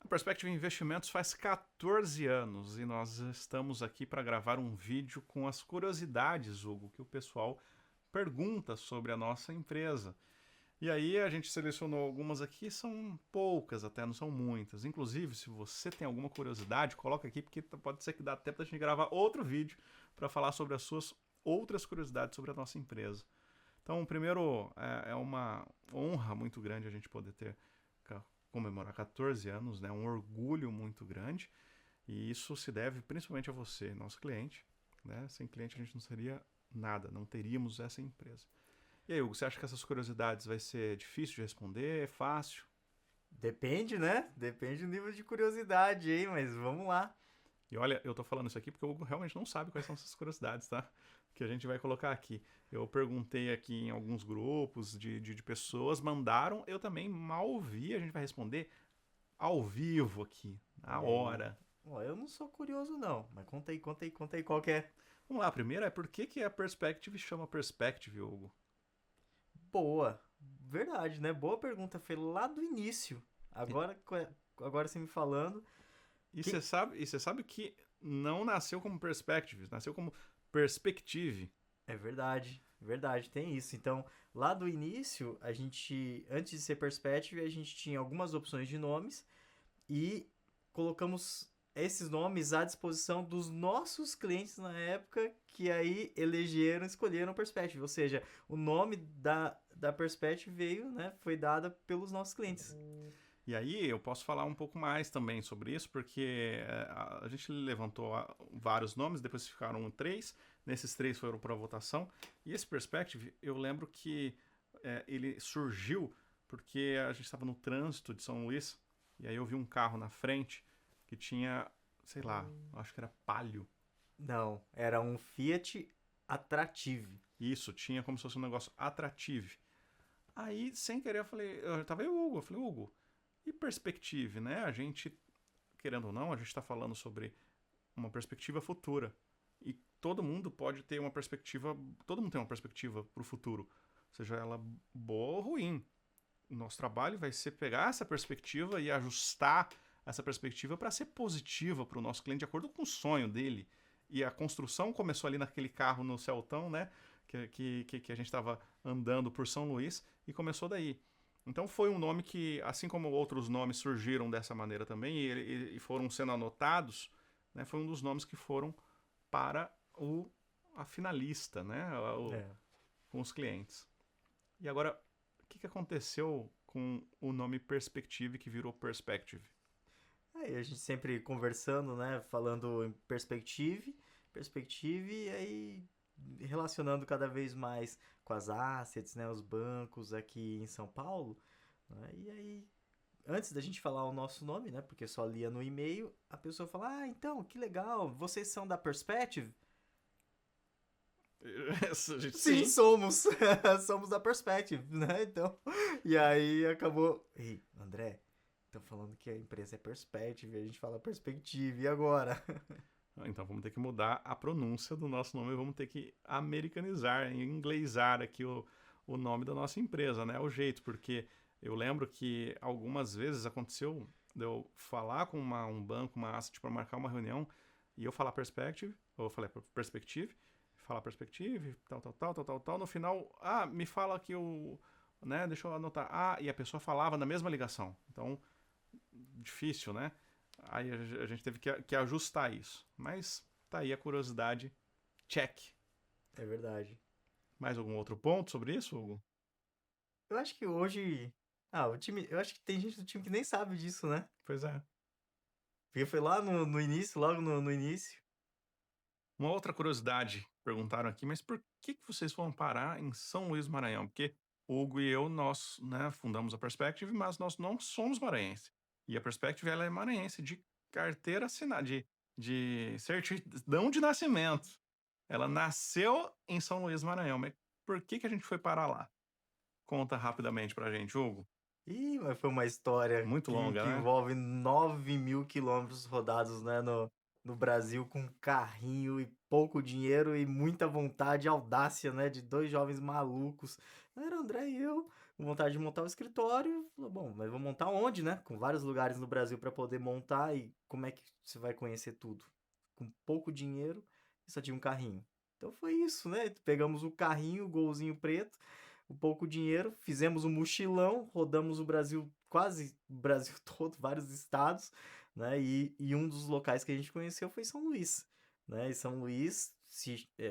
A Perspective Investimentos faz 14 anos e nós estamos aqui para gravar um vídeo com as curiosidades, Hugo, que o pessoal pergunta sobre a nossa empresa. E aí a gente selecionou algumas aqui, são poucas até, não são muitas. Inclusive, se você tem alguma curiosidade, coloca aqui, porque pode ser que dá tempo da gente gravar outro vídeo para falar sobre as suas outras curiosidades sobre a nossa empresa. Então, primeiro, é uma honra muito grande a gente poder ter comemorar 14 anos, né? Um orgulho muito grande. E isso se deve principalmente a você, nosso cliente. Né? Sem cliente a gente não seria nada, não teríamos essa empresa. E aí, Hugo, você acha que essas curiosidades vai ser difícil de responder? É fácil? Depende, né? Depende do nível de curiosidade, hein? Mas vamos lá. E olha, eu tô falando isso aqui porque o Hugo realmente não sabe quais são essas curiosidades, tá? Que a gente vai colocar aqui. Eu perguntei aqui em alguns grupos de pessoas, mandaram, eu também mal vi, a gente vai responder ao vivo aqui, na Olha aí. hora. Ó, eu não sou curioso, não. Mas conta aí qual que é. Vamos lá, a primeira é por que a Perspective chama Perspective, Hugo? Boa. Verdade, né? Boa pergunta. Foi lá do início. Agora você me falando. E Que... você sabe que não nasceu como Perspective, nasceu como Perspective. É verdade. Verdade, tem isso. Então, lá do início, antes de ser Perspective, a gente tinha algumas opções de nomes e colocamos esses nomes à disposição dos nossos clientes na época, que aí escolheram Perspective. Ou seja, o nome da Perspective veio, né, foi dada pelos nossos clientes. E aí eu posso falar um pouco mais também sobre isso, porque a gente levantou vários nomes, depois ficaram três, nesses três foram para votação, e esse Perspective, eu lembro que ele surgiu porque a gente estava no trânsito de São Luís, e aí eu vi um carro na frente que tinha, sei lá, acho que era Palio. Não, era um Fiat Attractive. Isso, tinha como se fosse um negócio atrativo. Aí, sem querer, eu tava eu, Hugo, eu falei, Hugo, e perspective, né? A gente, querendo ou não, a gente está falando sobre uma perspectiva futura. E todo mundo pode ter uma perspectiva, todo mundo tem uma perspectiva para o futuro, seja ela boa ou ruim. O nosso trabalho vai ser pegar essa perspectiva e ajustar essa perspectiva para ser positiva para o nosso cliente, de acordo com o sonho dele. E a construção começou ali naquele carro no Celtão, né? Que a gente estava andando por São Luís e começou daí. Então foi um nome que, assim como outros nomes surgiram dessa maneira também e foram sendo anotados, né, foi um dos nomes que foram para a finalista, né, É. com os clientes. E agora, o que aconteceu com o nome Perspective que virou Perspective? Aí a gente sempre conversando, né, falando em perspective, e aí relacionando cada vez mais com as assets, né, os bancos aqui em São Paulo, né, e aí antes da gente falar o nosso nome, né, porque só lia no e-mail, a pessoa fala, ah, então, que legal, vocês são da Perspective? Sim, Sim. somos, somos da Perspective, né, então, e aí acabou, ei, André, estão falando que a empresa é Perspective, a gente fala Perspective, e agora? Então vamos ter que mudar a pronúncia do nosso nome, vamos ter que americanizar, inglesar aqui o nome da nossa empresa, né? O jeito, porque eu lembro que algumas vezes aconteceu de eu falar com um banco, uma asset para marcar uma reunião e eu falar perspective, ou eu falei perspective, falar perspective, tal, no final, me fala que o, né, deixa eu anotar, e a pessoa falava na mesma ligação. Então, difícil, né? Aí a gente teve que ajustar isso. Mas tá aí a curiosidade. Check. É verdade. Mais algum outro ponto sobre isso, Hugo? Eu acho que hoje. Ah, o time. Eu acho que tem gente do time que nem sabe disso, né? Pois é. Porque foi lá no início, logo no início. Uma outra curiosidade, perguntaram aqui, mas por que vocês foram parar em São Luís do Maranhão? Porque o Hugo e eu, nós, né, fundamos a Perspective, mas nós não somos maranhense. E a Perspective, ela é maranhense de carteira assinada, de certidão de nascimento. Ela nasceu em São Luís do Maranhão, mas por que a gente foi parar lá? Conta rapidamente pra gente, Hugo. Ih, mas foi uma história Muito que longa, né? envolve 9.000 quilômetros rodados, né, no Brasil, com carrinho e pouco dinheiro e muita vontade e audácia, né, de dois jovens malucos. Era o André e eu. com vontade de montar um escritório. Falou, bom, mas vou montar onde, né? Com vários lugares no Brasil para poder montar e como é que você vai conhecer tudo? Com pouco dinheiro e só tinha um carrinho. Então foi isso, né? Pegamos o carrinho, o golzinho preto, o pouco dinheiro, fizemos um mochilão, rodamos o Brasil, quase o Brasil todo, vários estados, né? E um dos locais que a gente conheceu foi São Luís, né? E São Luís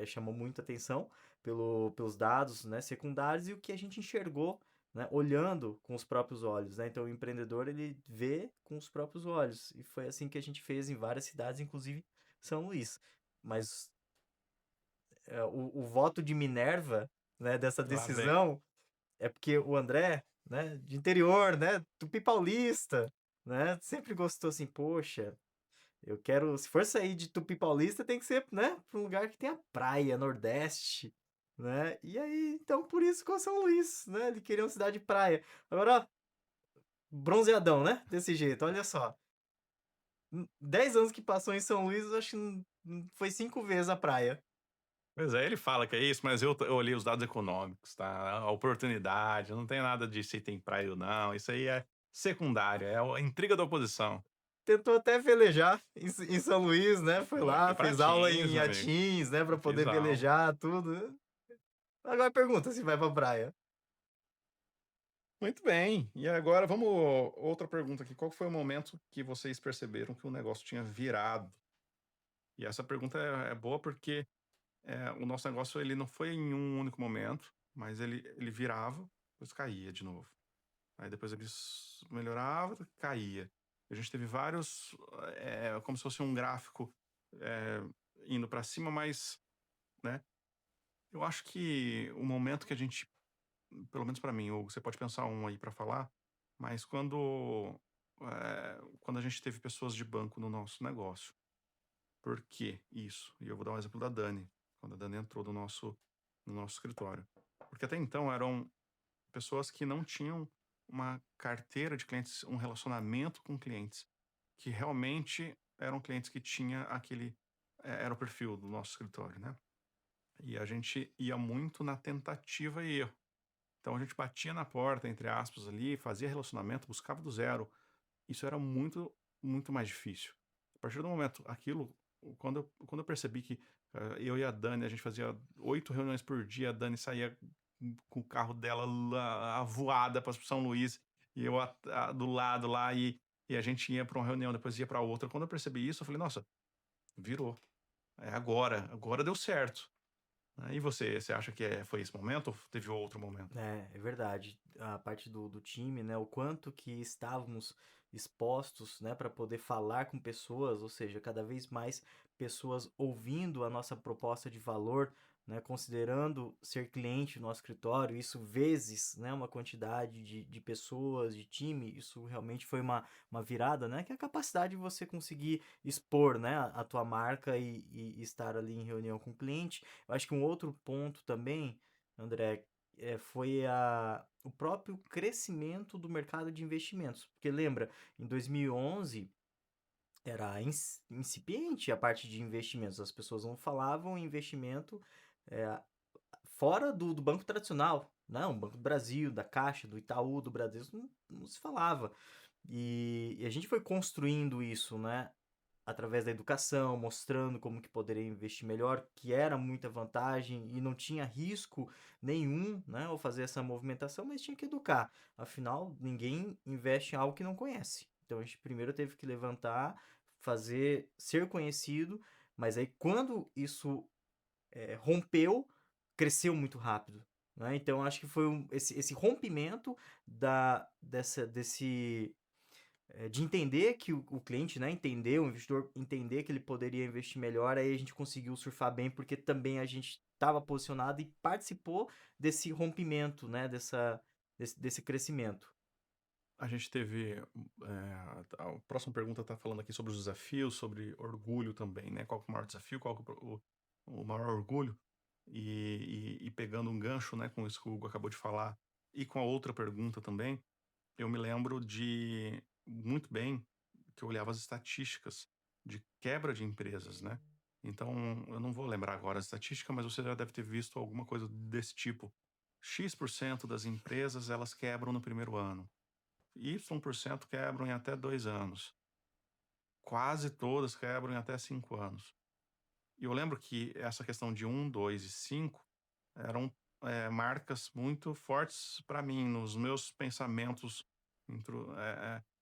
chamou muita atenção pelos dados, né, secundários e o que a gente enxergou, né, olhando com os próprios olhos, né? Então o empreendedor ele vê com os próprios olhos e foi assim que a gente fez em várias cidades, inclusive São Luís. Mas o voto de Minerva, né, dessa Lá vem. decisão é porque o André, né, de interior, né, Tupi Paulista, né, sempre gostou assim, poxa, eu quero, se for sair de Tupi Paulista, tem que ser, né, para um lugar que tenha praia, Nordeste, né? E aí, então por isso ficou São Luís, né? Ele queria uma cidade de praia. Agora, ó, bronzeadão, né? Desse jeito, olha só. 10 anos que passou em São Luís, eu acho que foi 5 vezes a praia. Pois é, ele fala que é isso, mas eu olhei os dados econômicos, tá? A oportunidade, não tem nada de se tem praia ou não. Isso aí é secundário, é a intriga da oposição. Tentou até velejar em São Luís, né? Foi Foi lá, pra fez aula teens, em meu amigo. Atins, né? Pra Fiz poder aula. velejar, tudo. Agora pergunta se vai pra praia. Muito bem. E agora vamos outra pergunta aqui. Qual foi o momento que vocês perceberam que o negócio tinha virado? E essa pergunta é boa porque o nosso negócio ele não foi em um único momento, mas ele virava, depois caía de novo. Aí depois ele melhorava, caía. A gente teve vários, como se fosse um gráfico é, indo para cima, mas, né? Eu acho que o momento que a gente, pelo menos para mim, Hugo, você pode pensar um aí para falar, mas quando a gente teve pessoas de banco no nosso negócio. Por que isso? E eu vou dar um exemplo da Dani, quando a Dani entrou no nosso escritório. Porque até então eram pessoas que não tinham uma carteira de clientes, um relacionamento com clientes, que realmente eram clientes que tinha era o perfil do nosso escritório, né? E a gente ia muito na tentativa e erro. Então a gente batia na porta, entre aspas, ali, fazia relacionamento, buscava do zero. Isso era muito, muito mais difícil. A partir do momento, quando eu percebi que eu e a Dani, a gente fazia 8 reuniões por dia, a Dani saía com o carro dela lá, a voada para São Luís, e eu do lado lá, e a gente ia para uma reunião, depois ia para outra. Quando eu percebi isso, eu falei, nossa, virou. É agora deu certo. E você acha que foi esse momento ou teve outro momento? É verdade. A parte do time, né? O quanto que estávamos expostos, né, para poder falar com pessoas, ou seja, cada vez mais pessoas ouvindo a nossa proposta de valor, né, considerando ser cliente no nosso escritório, isso vezes, né, uma quantidade de pessoas, de time, isso realmente foi uma virada, né, que é a capacidade de você conseguir expor, né, a tua marca e estar ali em reunião com o cliente. Eu acho que um outro ponto também, André, foi o próprio crescimento do mercado de investimentos. Porque lembra, em 2011 era incipiente a parte de investimentos. As pessoas não falavam em investimento é, fora do banco tradicional. Não, Banco do Brasil, da Caixa, do Itaú, do Bradesco, não se falava. E a gente foi construindo isso, né? Através da educação, mostrando como que poderia investir melhor, que era muita vantagem e não tinha risco nenhum, né, ao fazer essa movimentação, mas tinha que educar. Afinal, ninguém investe em algo que não conhece. Então a gente primeiro teve que levantar, fazer ser conhecido, mas aí quando isso rompeu, cresceu muito rápido. Né? Então acho que foi esse rompimento desse de entender que o cliente, né, entender, o investidor entender que ele poderia investir melhor, aí a gente conseguiu surfar bem, porque também a gente estava posicionado e participou desse rompimento, né, desse crescimento. A gente teve. A próxima pergunta está falando aqui sobre os desafios, sobre orgulho também, né? Qual que é o maior desafio, qual que é o maior orgulho? E pegando um gancho, né, com isso que o Hugo acabou de falar, e com a outra pergunta também, eu me lembro de muito bem que eu olhava as estatísticas de quebra de empresas, né? Então, eu não vou lembrar agora a estatística, mas você já deve ter visto alguma coisa desse tipo. X% das empresas elas quebram no primeiro ano. Y% quebram em até 2 anos. Quase todas quebram em até 5 anos. E eu lembro que essa questão de 1, 2 e 5 eram marcas muito fortes para mim, nos meus pensamentos,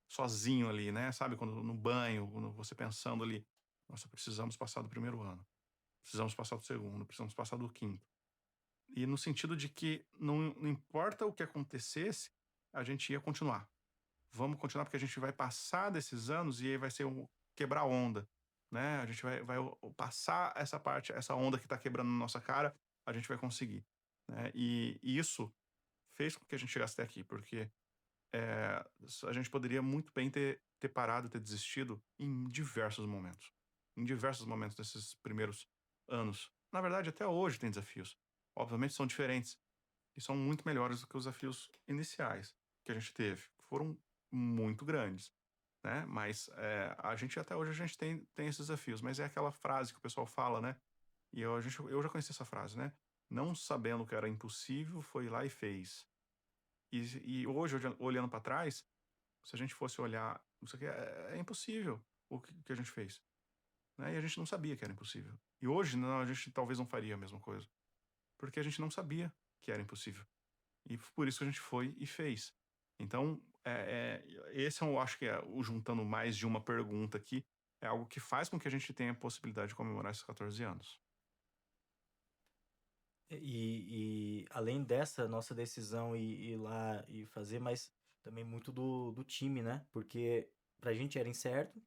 sozinho ali, né? Sabe, quando no banho, quando você pensando ali, nossa, precisamos passar do primeiro ano, precisamos passar do segundo, precisamos passar do quinto. E no sentido de que não importa o que acontecesse, a gente ia continuar. Vamos continuar porque a gente vai passar desses anos e aí vai ser um quebrar a onda, né? A gente vai passar essa parte, essa onda que está quebrando na nossa cara, a gente vai conseguir, né? E isso fez com que a gente chegasse até aqui, porque a gente poderia muito bem ter parado, ter desistido em diversos momentos. Em diversos momentos desses primeiros anos. Na verdade, até hoje tem desafios. Obviamente são diferentes e são muito melhores do que os desafios iniciais que a gente teve, que foram muito grandes, né? Mas a gente até hoje a gente tem esses desafios, mas é aquela frase que o pessoal fala, né? E eu já conheci essa frase, né? Não sabendo que era impossível, foi lá e fez. E hoje, olhando para trás, se a gente fosse olhar, isso aqui é impossível o que a gente fez, né? E a gente não sabia que era impossível. E hoje, não, a gente talvez não faria a mesma coisa, porque a gente não sabia que era impossível. E por isso que a gente foi e fez. Então, esse eu acho que o juntando mais de uma pergunta aqui, é algo que faz com que a gente tenha a possibilidade de comemorar esses 14 anos. E além dessa nossa decisão ir lá e fazer, mas também muito do time, né? Porque pra gente era incerto,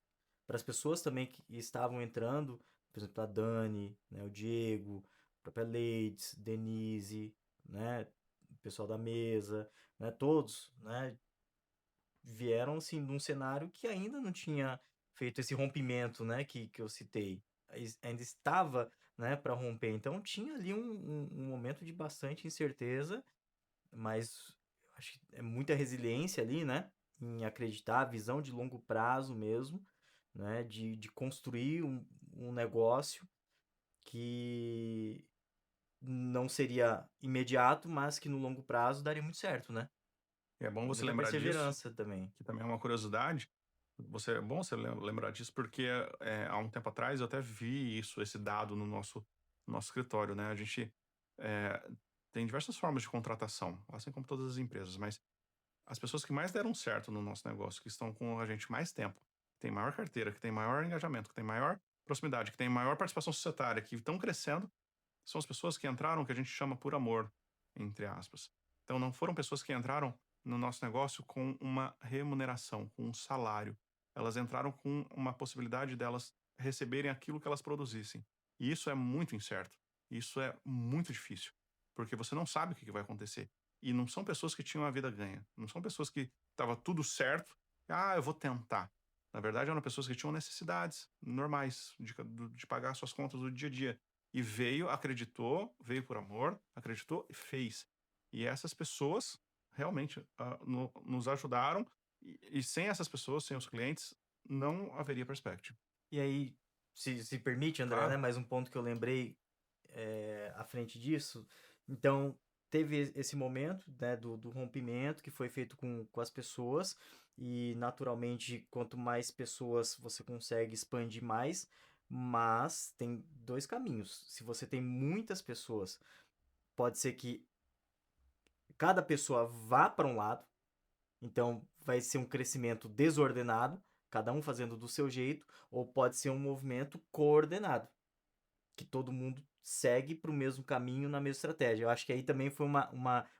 para as pessoas também que estavam entrando, por exemplo, a Dani, né, o Diego, a própria Leides, Denise, né, o pessoal da mesa, né, todos, né, vieram assim num cenário que ainda não tinha feito esse rompimento, né, que eu citei. Ainda estava, né, para romper. Então tinha ali um momento de bastante incerteza, mas eu acho que é muita resiliência ali, né, em acreditar, visão de longo prazo mesmo, né, de construir um negócio que não seria imediato, mas que no longo prazo daria muito certo, né? E é bom você Muita lembrar disso, perseverança também. que também é uma curiosidade. É bom você lembrar disso, porque há um tempo atrás eu até vi isso, esse dado no nosso escritório, né? A gente é, tem diversas formas de contratação, assim como todas as empresas, mas as pessoas que mais deram certo no nosso negócio, que estão com a gente mais tempo, que tem maior carteira, que tem maior engajamento, que tem maior proximidade, que tem maior participação societária, que estão crescendo, são as pessoas que entraram, que a gente chama por amor, entre aspas. Então não foram pessoas que entraram no nosso negócio com uma remuneração, com um salário. Elas entraram com uma possibilidade delas receberem aquilo que elas produzissem. E isso é muito incerto. Isso é muito difícil, porque você não sabe o que vai acontecer. E não são pessoas que tinham a vida ganha. Não são pessoas que estava tudo certo. Ah, eu vou tentar. Na verdade, eram pessoas que tinham necessidades normais de pagar suas contas do dia a dia. E veio, acreditou, veio por amor, acreditou e fez. E essas pessoas realmente nos ajudaram. E sem essas pessoas, sem os clientes, não haveria Perspective. E aí, se permite, André, né? Claro. Mais um ponto que eu lembrei à frente disso. Então, teve esse momento, né, do rompimento que foi feito com as pessoas. E, naturalmente, quanto mais pessoas você consegue expandir mais. Mas tem dois caminhos. Se você tem muitas pessoas, pode ser que cada pessoa vá para um lado. Então, vai ser um crescimento desordenado, cada um fazendo do seu jeito, ou pode ser um movimento coordenado, que todo mundo segue para o mesmo caminho na mesma estratégia. Eu acho que aí também foi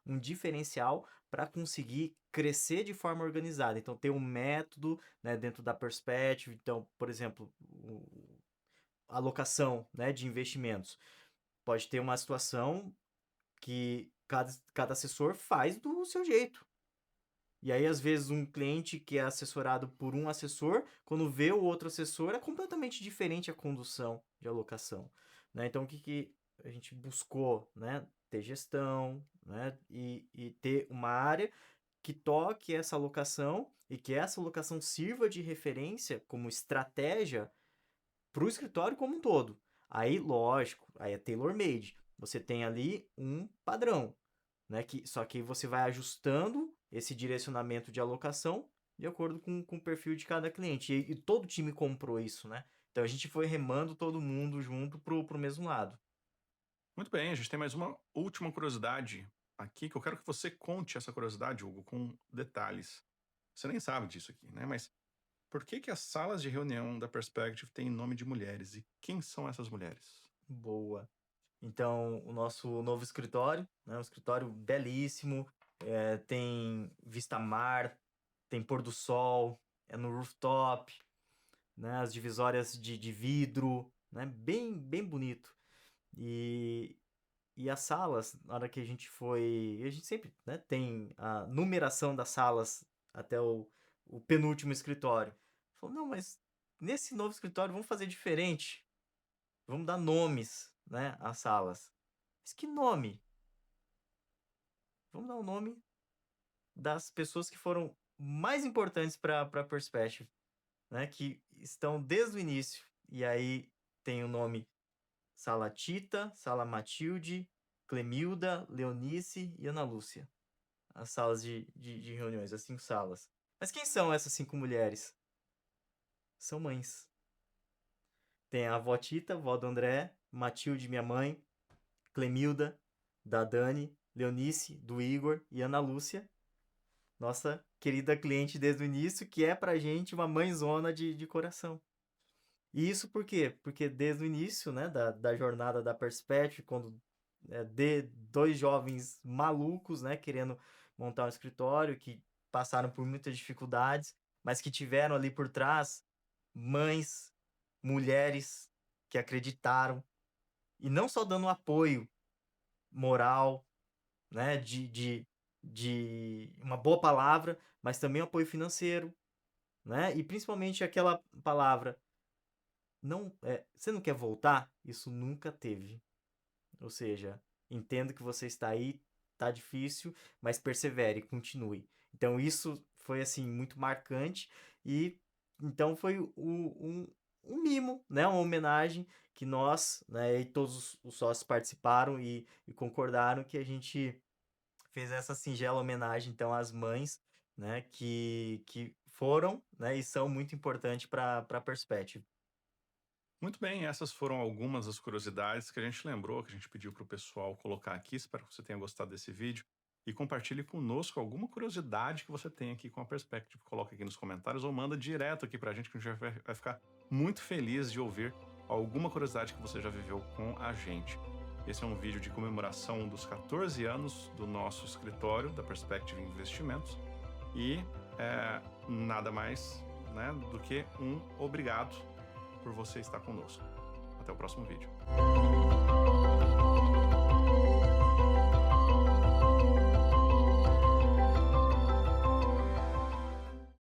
um diferencial para conseguir crescer de forma organizada. Então, ter um método, né, dentro da Perspective. Então, por exemplo, alocação, né, de investimentos. Pode ter uma situação que cada assessor faz do seu jeito. E aí, às vezes, um cliente que é assessorado por um assessor, quando vê o outro assessor, é completamente diferente a condução de alocação, né? Então, o que a gente buscou, né? Ter gestão, né? E ter uma área que toque essa alocação e que essa alocação sirva de referência como estratégia para o escritório como um todo. Aí, lógico, aí é tailor-made. Você tem ali um padrão. né? Só que você vai ajustando esse direcionamento de alocação de acordo com o perfil de cada cliente. E todo time comprou isso, né? Então a gente foi remando todo mundo junto pro mesmo lado. Muito bem, a gente tem mais uma última curiosidade aqui, que eu quero que você conte essa curiosidade, Hugo, com detalhes. Você nem sabe disso aqui, né? Mas por que que as salas de reunião da Perspective têm nome de mulheres? E quem são essas mulheres? Boa. Então, o nosso novo escritório, né? Um escritório belíssimo, tem vista mar, tem pôr do sol, é no rooftop, né? As divisórias de vidro, né? Bem bonito. E, e as salas, na hora que a gente foi... A gente sempre, né, tem a numeração das salas até o penúltimo escritório. Falou, não, mas nesse novo escritório vamos fazer diferente. Vamos dar nomes, né, às salas. Mas que nome? Vamos dar o nome das pessoas que foram mais importantes para a Perspective, né? Que estão desde o início. E aí tem o nome Sala Tita, Sala Matilde, Clemilda, Leonice e Ana Lúcia. As salas de reuniões, as 5 salas. Mas quem são essas 5 mulheres? São mães. Tem a avó Tita, vó do André, Matilde, minha mãe, Clemilda, da Dani, Leonice, do Igor e Ana Lúcia, nossa querida cliente desde o início, que é pra gente uma mãezona de coração. E isso por quê? Porque desde o início, né, da jornada da Perspective, quando de 2 jovens malucos, né, querendo montar um escritório, que passaram por muitas dificuldades, mas que tiveram ali por trás mães, mulheres que acreditaram, e não só dando apoio moral, né, de uma boa palavra, mas também apoio financeiro, né, e principalmente aquela palavra, não, você não quer voltar? Isso nunca teve. Ou seja, entendo que você está aí, tá difícil, mas persevere, continue. Então isso foi assim muito marcante e então foi um mimo, né, uma homenagem que nós, né, e todos os sócios participaram e concordaram que a gente fez essa singela homenagem então às mães, né, que foram, né, e são muito importantes para a Perspective. Muito bem, essas foram algumas das curiosidades que a gente lembrou, que a gente pediu para o pessoal colocar aqui. Espero que você tenha gostado desse vídeo. E compartilhe conosco alguma curiosidade que você tem aqui com a Perspective. Coloca aqui nos comentários ou manda direto aqui para a gente, que a gente vai ficar muito feliz de ouvir alguma curiosidade que você já viveu com a gente. Esse é um vídeo de comemoração dos 14 anos do nosso escritório, da Perspective Investimentos. E nada mais, né, do que um obrigado por você estar conosco. Até o próximo vídeo.